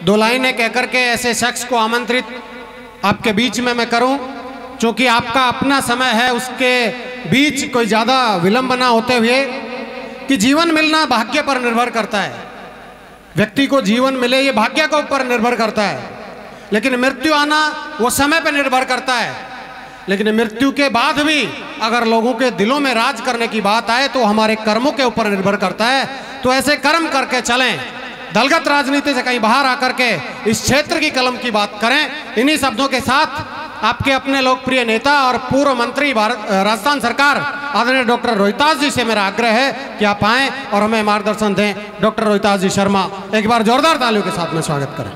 दो लाइनें कहकर के ऐसे शख्स को आमंत्रित आपके बीच में मैं करूं, क्योंकि आपका अपना समय है, उसके बीच कोई ज़्यादा विलंब ना होते हुए कि जीवन मिलना भाग्य पर निर्भर करता है। व्यक्ति को जीवन मिले ये भाग्य के ऊपर निर्भर करता है, लेकिन मृत्यु आना वो समय पर निर्भर करता है। लेकिन मृत्यु के बाद भी अगर लोगों के दिलों में राज करने की बात आए तो हमारे कर्मों के ऊपर निर्भर करता है। तो ऐसे कर्म करके चलें, दलगत राजनीति से कहीं बाहर आकर के इस क्षेत्र की कलम की बात करें। इन्हीं शब्दों के साथ आपके अपने लोकप्रिय नेता और पूर्व मंत्री राजस्थान सरकार आदरणीय डॉक्टर रोहितास जी से मेरा आग्रह है कि आप आएँ और हमें मार्गदर्शन दें। डॉक्टर रोहितास जी शर्मा, एक बार जोरदार तालियों के साथ में स्वागत करें।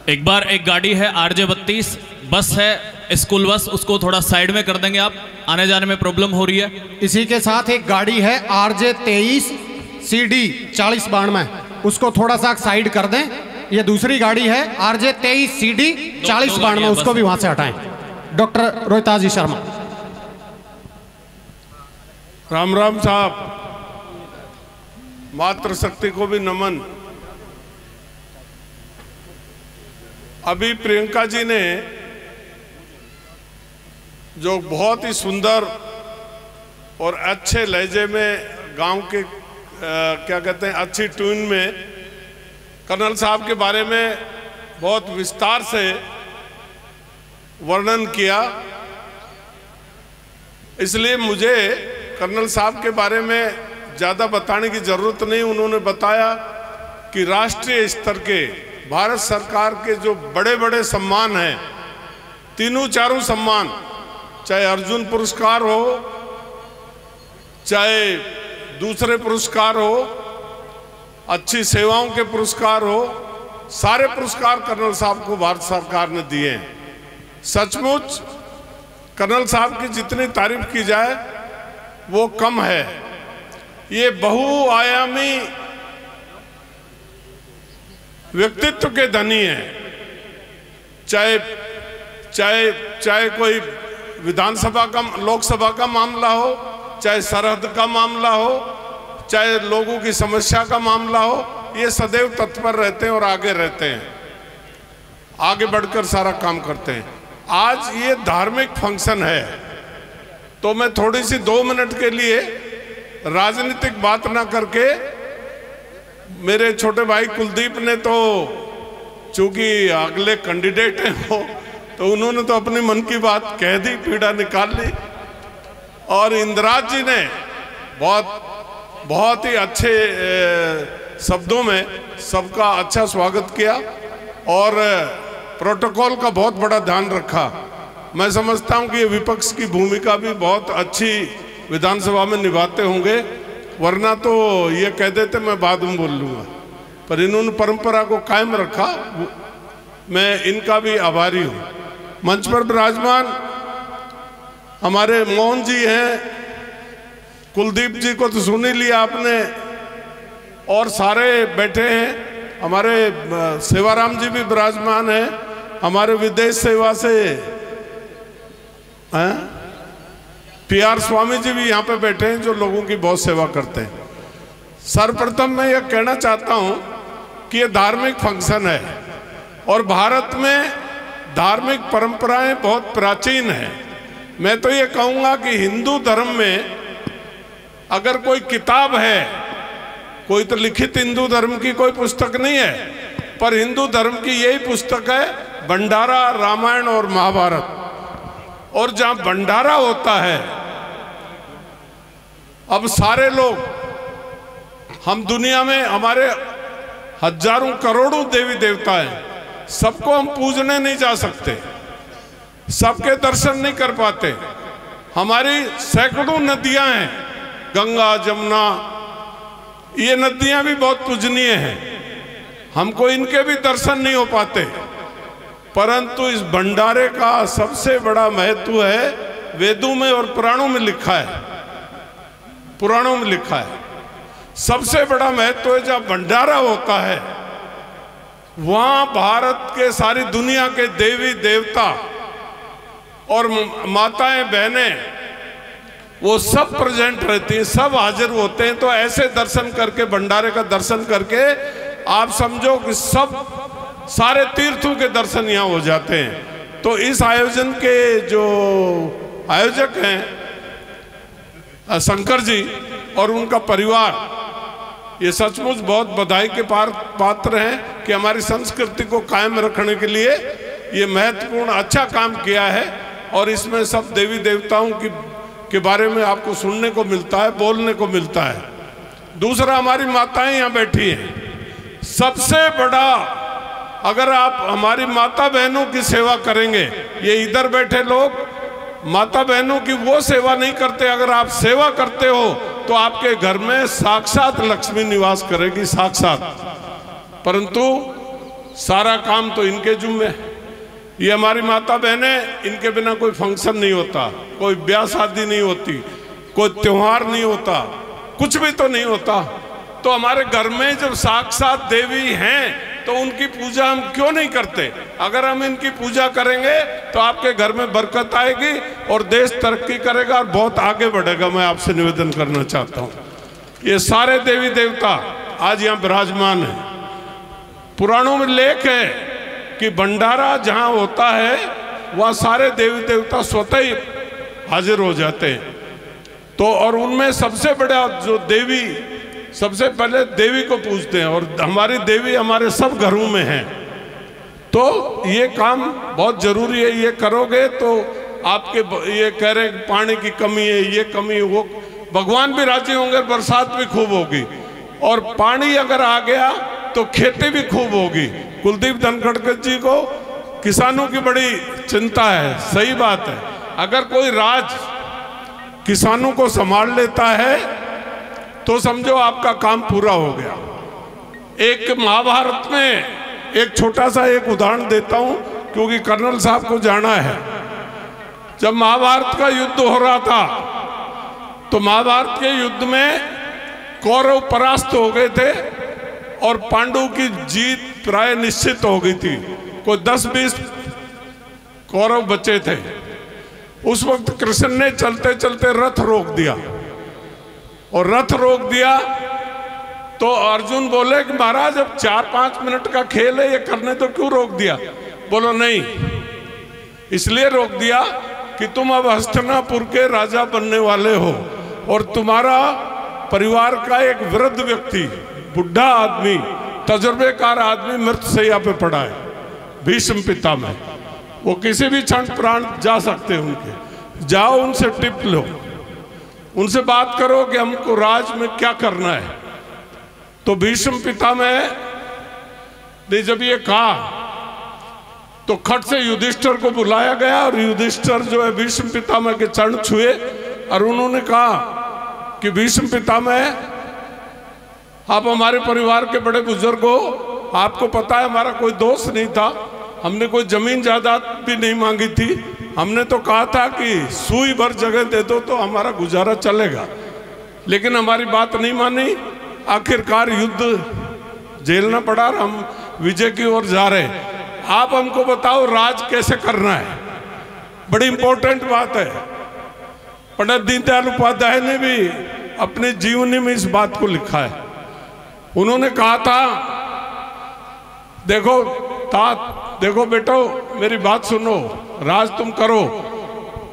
एक बार एक गाड़ी है RJ 32 बस है, स्कूल बस, उसको थोड़ा साइड में कर देंगे, आप आने जाने में प्रॉब्लम हो रही है। इसी के साथ एक गाड़ी है RJ 23 CD 4092, उसको थोड़ा सा साइड कर दें। ये दूसरी गाड़ी है RJ 23 CD 4092, उसको भी वहां से हटाएं। डॉक्टर रोहितास जी शर्मा। राम राम साहब, मातृशक्ति को भी नमन। अभी प्रियंका जी ने जो बहुत ही सुंदर और अच्छे लहजे में गांव के क्या कहते हैं अच्छी ट्यून में कर्नल साहब के बारे में बहुत विस्तार से वर्णन किया, इसलिए मुझे कर्नल साहब के बारे में ज़्यादा बताने की ज़रूरत नहीं। उन्होंने बताया कि राष्ट्रीय स्तर के भारत सरकार के जो बड़े बड़े सम्मान हैं, तीनों चारों सम्मान, चाहे अर्जुन पुरस्कार हो, चाहे दूसरे पुरस्कार हो, अच्छी सेवाओं के पुरस्कार हो, सारे पुरस्कार कर्नल साहब को भारत सरकार ने दिए हैं। सचमुच कर्नल साहब की जितनी तारीफ की जाए वो कम है। ये बहुआयामी व्यक्तित्व के धनी हैं। चाहे चाहे चाहे कोई विधानसभा का, लोकसभा का मामला हो, चाहे सरहद का मामला हो, चाहे लोगों की समस्या का मामला हो, ये सदैव तत्पर रहते हैं और आगे रहते हैं, आगे बढ़कर सारा काम करते हैं। आज ये धार्मिक फंक्शन है तो मैं थोड़ी सी 2 मिनट के लिए राजनीतिक बात ना करके, मेरे छोटे भाई कुलदीप ने तो चूंकि अगले कैंडिडेट हैं वो, तो उन्होंने तो अपनी मन की बात कह दी, पीड़ा निकाल ली, और इंदिराज जी ने बहुत ही अच्छे शब्दों में सबका अच्छा स्वागत किया और प्रोटोकॉल का बहुत बड़ा ध्यान रखा। मैं समझता हूं कि ये विपक्ष की भूमिका भी बहुत अच्छी विधानसभा में निभाते होंगे, वरना तो ये कह देते मैं बाद में बोल लूँगा, पर इन्होंने परंपरा को कायम रखा, मैं इनका भी आभारी हूँ। मंच पर विराजमान हमारे मोहन जी हैं, कुलदीप जी को तो सुन ही लिया आपने, और सारे बैठे हैं। हमारे सेवाराम जी भी विराजमान हैं, हमारे विदेश सेवा से PR स्वामी जी भी यहाँ पे बैठे हैं, जो लोगों की बहुत सेवा करते हैं। सर्वप्रथम मैं ये कहना चाहता हूँ कि ये धार्मिक फंक्शन है और भारत में धार्मिक परंपराएं बहुत प्राचीन हैं। मैं तो ये कहूँगा कि हिंदू धर्म में अगर कोई किताब है, कोई तो लिखित हिंदू धर्म की कोई पुस्तक नहीं है, पर हिंदू धर्म की यही पुस्तक है, भंडारा, रामायण और महाभारत। और जहां भंडारा होता है, अब सारे लोग, हम दुनिया में हमारे हजारों करोड़ों देवी देवता हैं, सबको हम पूजने नहीं जा सकते, सबके दर्शन नहीं कर पाते। हमारी सैकड़ों नदियां हैं, गंगा, जमुना, ये नदियां भी बहुत पूजनीय हैं, हमको इनके भी दर्शन नहीं हो पाते। परंतु इस भंडारे का सबसे बड़ा महत्व है, वेदों में और पुराणों में लिखा है, पुराणों में लिखा है सबसे बड़ा महत्व है। जब भंडारा होता है वहां भारत के, सारी दुनिया के देवी देवता और माताएं बहनें वो सब प्रेजेंट रहती हैं, सब हाजिर होते हैं। तो ऐसे दर्शन करके, भंडारे का दर्शन करके आप समझो कि सब सारे तीर्थों के दर्शन यहाँ हो जाते हैं। तो इस आयोजन के जो आयोजक हैं शंकर जी और उनका परिवार, ये सचमुच बहुत बधाई के पात्र हैं कि हमारी संस्कृति को कायम रखने के लिए ये महत्वपूर्ण अच्छा काम किया है। और इसमें सब देवी देवताओं के बारे में आपको सुनने को मिलता है, बोलने को मिलता है। दूसरा, हमारी माताएं यहाँ बैठी हैं। सबसे बड़ा, अगर आप हमारी माता बहनों की सेवा करेंगे, ये इधर बैठे लोग माता बहनों की वो सेवा नहीं करते, अगर आप सेवा करते हो तो आपके घर में साक्षात लक्ष्मी निवास करेगी, साक्षात। परंतु सारा काम तो इनके जुम्मे है। ये हमारी माता बहनें, इनके बिना कोई फंक्शन नहीं होता, कोई ब्याह शादी नहीं होती, कोई त्योहार नहीं होता, कुछ भी तो नहीं होता। तो हमारे घर में जब साक्षात देवी हैं तो उनकी पूजा हम क्यों नहीं करते? अगर हम इनकी पूजा करेंगे तो आपके घर में बरकत आएगी और देश तरक्की करेगा और बहुत आगे बढ़ेगा। मैं आपसे निवेदन करना चाहता हूँ, ये सारे देवी देवता आज यहाँ विराजमान हैं। पुराणों में लेख है कि भंडारा जहाँ होता है वह सारे देवी देवता स्वतः ही हाजिर हो जाते हैं। तो और उनमें सबसे बड़ा जो देवी, सबसे पहले देवी को पूजते हैं और हमारी देवी हमारे सब घरों में है। तो ये काम बहुत जरूरी है, ये करोगे तो आपके ये कह रहे हैं पानी की कमी है, ये कमी है, वो भगवान भी राजी होंगे, बरसात भी खूब होगी और पानी अगर आ गया तो खेती भी खूब होगी। कुलदीप धनखड़कर जी को किसानों की बड़ी चिंता है, सही बात है। अगर कोई राज किसानों को संभाल लेता है तो समझो आपका काम पूरा हो गया। एक महाभारत में एक छोटा सा एक उदाहरण देता हूं क्योंकि कर्नल साहब को जाना है। जब महाभारत का युद्ध हो रहा था तो महाभारत के युद्ध में कौरव परास्त हो गए थे और पांडवों की जीत प्राय निश्चित हो गई थी। कोई 10-20 कौरव बचे थे। उस वक्त कृष्ण ने चलते चलते रथ रोक दिया और रथ रोक दिया तो अर्जुन बोले कि महाराज अब 4-5 मिनट का खेल है, ये करने तो क्यों रोक दिया? बोलो नहीं, इसलिए रोक दिया कि तुम अब हस्तिनापुर के राजा बनने वाले हो और तुम्हारा परिवार का एक वृद्ध व्यक्ति, बुढ़ा आदमी, तजुर्बेकार आदमी मृत्युशैया पे पड़ा है, भीष्म पितामह। वो किसी भी क्षण प्राण जा सकते हैं उनके। जाओ उनसे टिप लो, उनसे बात करो कि हमको राज में क्या करना है। तो भीष्म पितामह ने जब ये कहा तो खट से युधिष्ठिर को बुलाया गया और युधिष्ठिर जो है भीष्म पितामह के चरण छुए और उन्होंने कहा कि भीष्म पितामह, आप हमारे परिवार के बड़े बुजुर्ग हो, आपको पता है हमारा कोई दोष नहीं था, हमने कोई जमीन जायदाद भी नहीं मांगी थी, हमने तो कहा था कि सुई भर जगह दे दो तो हमारा गुजारा चलेगा, लेकिन हमारी बात नहीं मानी। आखिरकार युद्ध झेलना पड़ा और हम विजय की ओर जा रहे हैं। आप हमको बताओ राज कैसे करना है? बड़ी इंपॉर्टेंट बात है। पंडित दीनदयाल उपाध्याय ने भी अपनी जीवनी में इस बात को लिखा है। उन्होंने कहा था, देखो तात, देखो बेटो मेरी बात सुनो, राज तुम करो,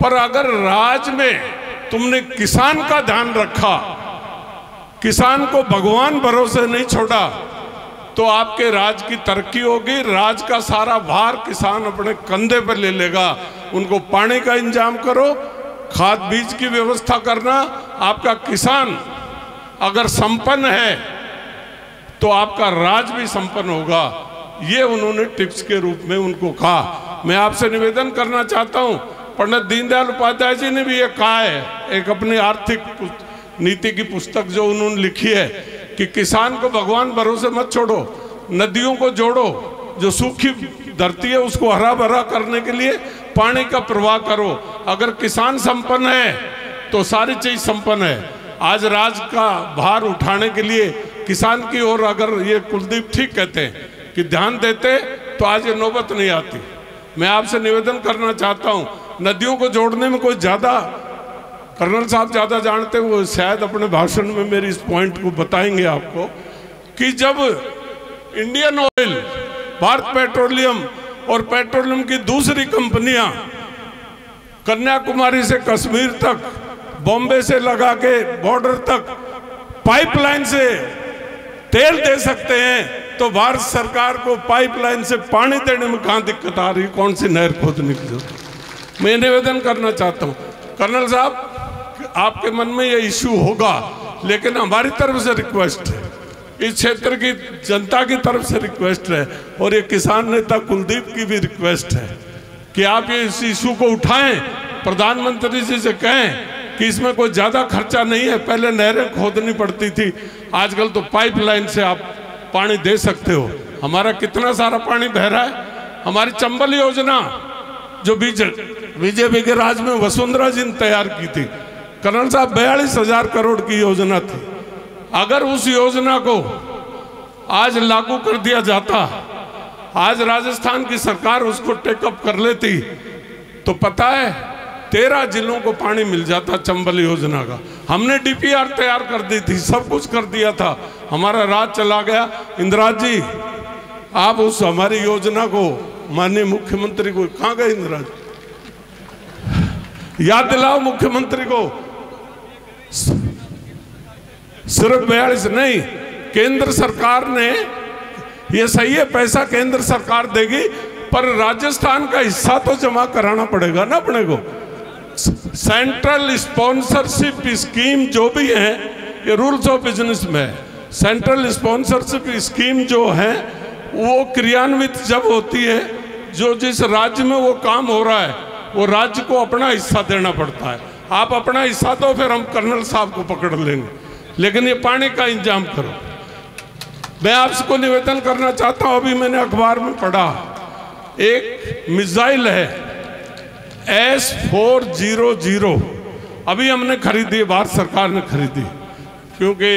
पर अगर राज में तुमने किसान का ध्यान रखा, किसान को भगवान भरोसे नहीं छोड़ा, तो आपके राज की तरक्की होगी। राज का सारा भार किसान अपने कंधे पर ले लेगा। उनको पानी का इंतजाम करो, खाद बीज की व्यवस्था करना। आपका किसान अगर संपन्न है तो आपका राज भी संपन्न होगा। ये उन्होंने टिप्स के रूप में उनको कहा। मैं आपसे निवेदन करना चाहता हूं, पंडित दीनदयाल उपाध्याय जी ने भी ये कहा है, एक अपनी आर्थिक नीति की पुस्तक जो उन्होंने लिखी है कि किसान को भगवान भरोसे मत छोड़ो, नदियों को जोड़ो, जो सूखी धरती है उसको हरा भरा करने के लिए पानी का प्रवाह करो। अगर किसान संपन्न है तो सारी चीज संपन्न है। आज राज का भार उठाने के लिए किसान की ओर अगर ये कुलदीप ठीक कहते हैं कि ध्यान देते तो आज ये नौबत नहीं आती। मैं आपसे निवेदन करना चाहता हूँ, नदियों को जोड़ने में कोई ज़्यादा, कर्नल साहब ज़्यादा जानते हैं, वो शायद अपने भाषण में मेरी इस पॉइंट को बताएंगे आपको, कि जब इंडियन ऑयल भारत पेट्रोलियम और पेट्रोलियम की दूसरी कंपनियां कन्याकुमारी से कश्मीर तक, बॉम्बे से लगा के बॉर्डर तक पाइपलाइन से तेल दे सकते हैं, तो भारत सरकार को पाइपलाइन से पानी देने में कहां दिक्कत आ रही? कौन सी नहर खोदने की जरूरत? मैं निवेदन करना चाहता हूं कर्नल साहब, आपके मन में ये इश्यू होगा, लेकिन हमारी तरफ से रिक्वेस्ट है, इस क्षेत्र की जनता की तरफ से रिक्वेस्ट है, और ये किसान नेता कुलदीप की भी रिक्वेस्ट है कि आप ये इस इशू को उठाएं, प्रधानमंत्री जी से कहें कि इसमें कोई ज़्यादा खर्चा नहीं है। पहले नहरें खोदनी पड़ती थी, आजकल तो पाइपलाइन से आप पानी दे सकते हो। हमारा कितना सारा पानी बह रहा है। हमारी चंबल योजना जो बीजेपी के राज में वसुंधरा जी ने तैयार की थी, कर्नल साहब 42,000 करोड़ की योजना थी। अगर उस योजना को आज लागू कर दिया जाता, आज राजस्थान की सरकार उसको टेकअप कर लेती, तो पता है 13 जिलों को पानी मिल जाता चंबल योजना का। हमने डीपीआर तैयार कर दी थी, सब कुछ कर दिया था, हमारा राज चला गया। इंदिराज जी, आप उस हमारी योजना को माननीय मुख्यमंत्री को, कहाँ गए इंदिराज, याद दिलाओ मुख्यमंत्री को। सिर्फ 42 नहीं, केंद्र सरकार ने, ये सही है पैसा केंद्र सरकार देगी, पर राजस्थान का हिस्सा तो जमा कराना पड़ेगा ना अपने को। सेंट्रल स्पॉन्सरशिप स्कीम जो भी है, ये रूल्स ऑफ बिजनेस में है। सेंट्रल स्पॉन्सरशिप स्कीम जो है वो क्रियान्वित जब होती है, जो जिस राज्य में वो काम हो रहा है वो राज्य को अपना हिस्सा देना पड़ता है। आप अपना हिस्सा दो, फिर हम कर्नल साहब को पकड़ लेंगे, लेकिन ये पानी का इंतजाम करो। मैं आपको निवेदन करना चाहता हूं, अभी मैंने अखबार में पढ़ा, एक मिसाइल है S-400, अभी हमने खरीदी, भारत सरकार ने खरीदी, क्योंकि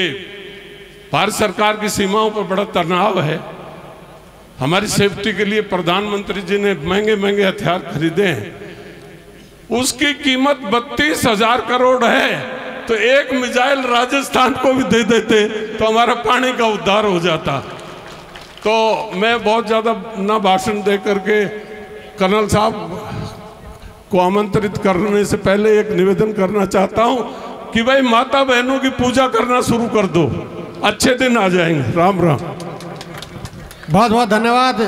भारत सरकार की सीमाओं पर बड़ा तनाव है। हमारी सेफ्टी के लिए प्रधानमंत्री जी ने महंगे महंगे हथियार खरीदे हैं, उसकी कीमत 32,000 करोड़ है। तो एक मिसाइल राजस्थान को भी दे देते तो हमारा पानी का उद्धार हो जाता। तो मैं बहुत ज़्यादा ना भाषण दे करके कर्नल साहब को आमंत्रित करने से पहले एक निवेदन करना चाहता हूं कि भाई माता बहनों की पूजा करना शुरू कर दो, अच्छे दिन आ जाएंगे। राम राम। बहुत बहुत धन्यवाद।